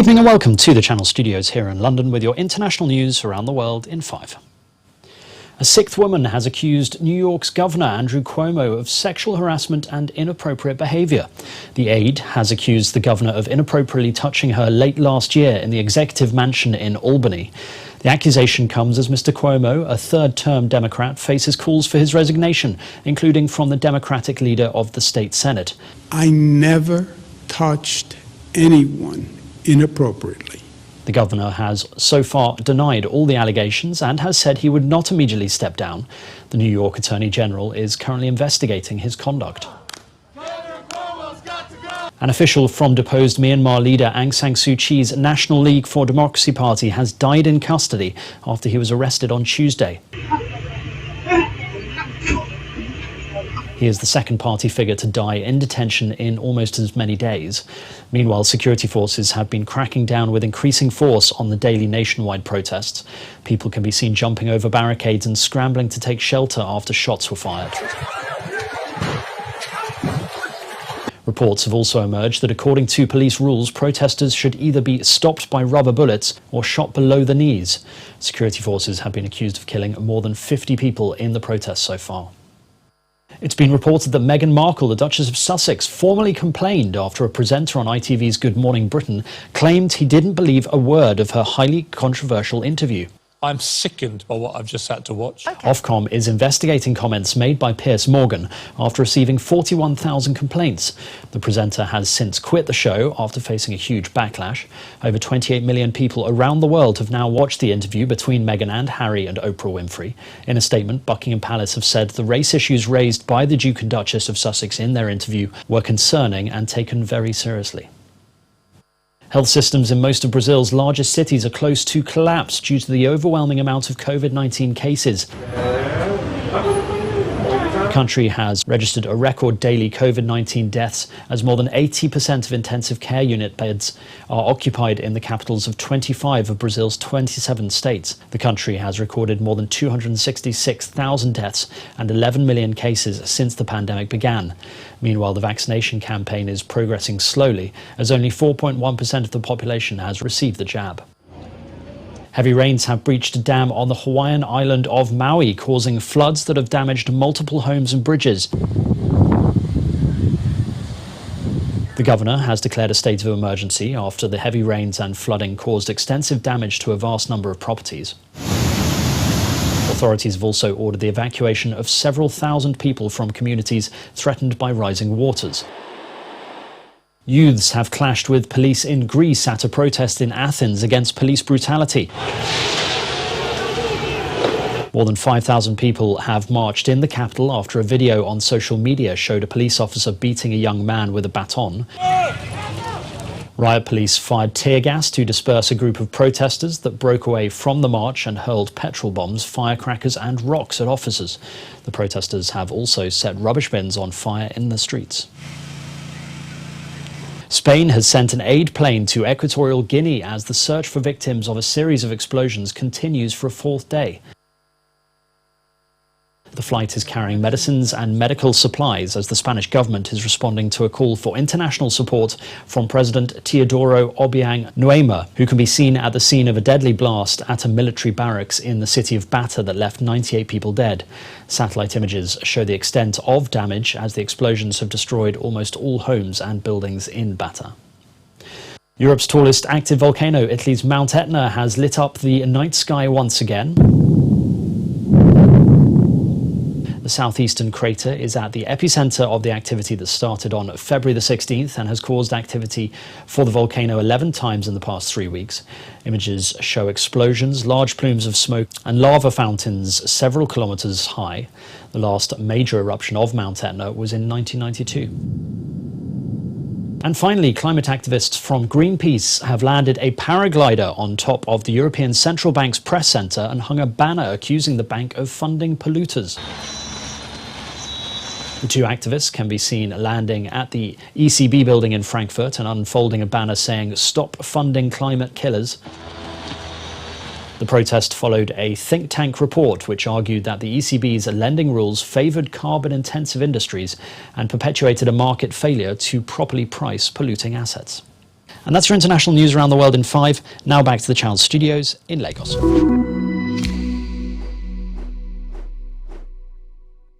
evening and welcome to the Channel Studios here in London with your international news around the world in 5. A sixth woman has accused New York's Governor Andrew Cuomo of sexual harassment and inappropriate behaviour. The aide has accused the governor of inappropriately touching her late last year in the executive mansion in Albany. The accusation comes as Mr. Cuomo, a third-term Democrat, faces calls for his resignation, including from the Democratic leader of the state Senate. I never touched anyone inappropriately. The governor has so far denied all the allegations and has said he would not immediately step down. The New York Attorney General is currently investigating his conduct. An official from deposed Myanmar leader Aung San Suu Kyi's National League for Democracy party has died in custody after he was arrested on Tuesday. He is the second party figure to die in detention in almost as many days. Meanwhile, security forces have been cracking down with increasing force on the daily nationwide protests. People can be seen jumping over barricades and scrambling to take shelter after shots were fired. Reports have also emerged that according to police rules, protesters should either be stopped by rubber bullets or shot below the knees. Security forces have been accused of killing more than 50 people in the protests so far. It's been reported that Meghan Markle, the Duchess of Sussex, formally complained after a presenter on ITV's Good Morning Britain claimed he didn't believe a word of her highly controversial interview. I'm sickened by what I've just had to watch. Ofcom is investigating comments made by Piers Morgan after receiving 41,000 complaints. The presenter has since quit the show after facing a huge backlash. Over 28 million people around the world have now watched the interview between Meghan and Harry and Oprah Winfrey. In a statement, Buckingham Palace have said the race issues raised by the Duke and Duchess of Sussex in their interview were concerning and taken very seriously. Health systems in most of Brazil's largest cities are close to collapse due to the overwhelming amount of COVID-19 cases. The country has registered a record daily COVID-19 deaths as more than 80% of intensive care unit beds are occupied in the capitals of 25 of Brazil's 27 states. The country has recorded more than 266,000 deaths and 11 million cases since the pandemic began. Meanwhile, the vaccination campaign is progressing slowly, as only 4.1% of the population has received the jab. Heavy rains have breached a dam on the Hawaiian island of Maui, causing floods that have damaged multiple homes and bridges. The governor has declared a state of emergency after the heavy rains and flooding caused extensive damage to a vast number of properties. Authorities have also ordered the evacuation of several thousand people from communities threatened by rising waters. Youths have clashed with police in Greece at a protest in Athens against police brutality. More than 5,000 people have marched in the capital after a video on social media showed a police officer beating a young man with a baton. Riot police fired tear gas to disperse a group of protesters that broke away from the march and hurled petrol bombs, firecrackers and rocks at officers. The protesters have also set rubbish bins on fire in the streets. Spain has sent an aid plane to Equatorial Guinea as the search for victims of a series of explosions continues for a fourth day. The flight is carrying medicines and medical supplies as the Spanish government is responding to a call for international support from President Teodoro Obiang Nguema, who can be seen at the scene of a deadly blast at a military barracks in the city of Bata that left 98 people dead. Satellite images show the extent of damage as the explosions have destroyed almost all homes and buildings in Bata. Europe's tallest active volcano, Italy's Mount Etna, has lit up the night sky once again. The southeastern crater is at the epicenter of the activity that started on February the 16th and has caused activity for the volcano 11 times in the past 3 weeks. Images show explosions, large plumes of smoke and lava fountains several kilometers high. The last major eruption of Mount Etna was in 1992. And finally, climate activists from Greenpeace have landed a paraglider on top of the European Central Bank's press centre and hung a banner accusing the bank of funding polluters. The two activists can be seen landing at the ECB building in Frankfurt and unfolding a banner saying, "Stop funding climate killers." The protest followed a think tank report which argued that the ECB's lending rules favoured carbon-intensive industries and perpetuated a market failure to properly price polluting assets. And that's your international news around the world in 5. Now back to the Channel studios in Lagos.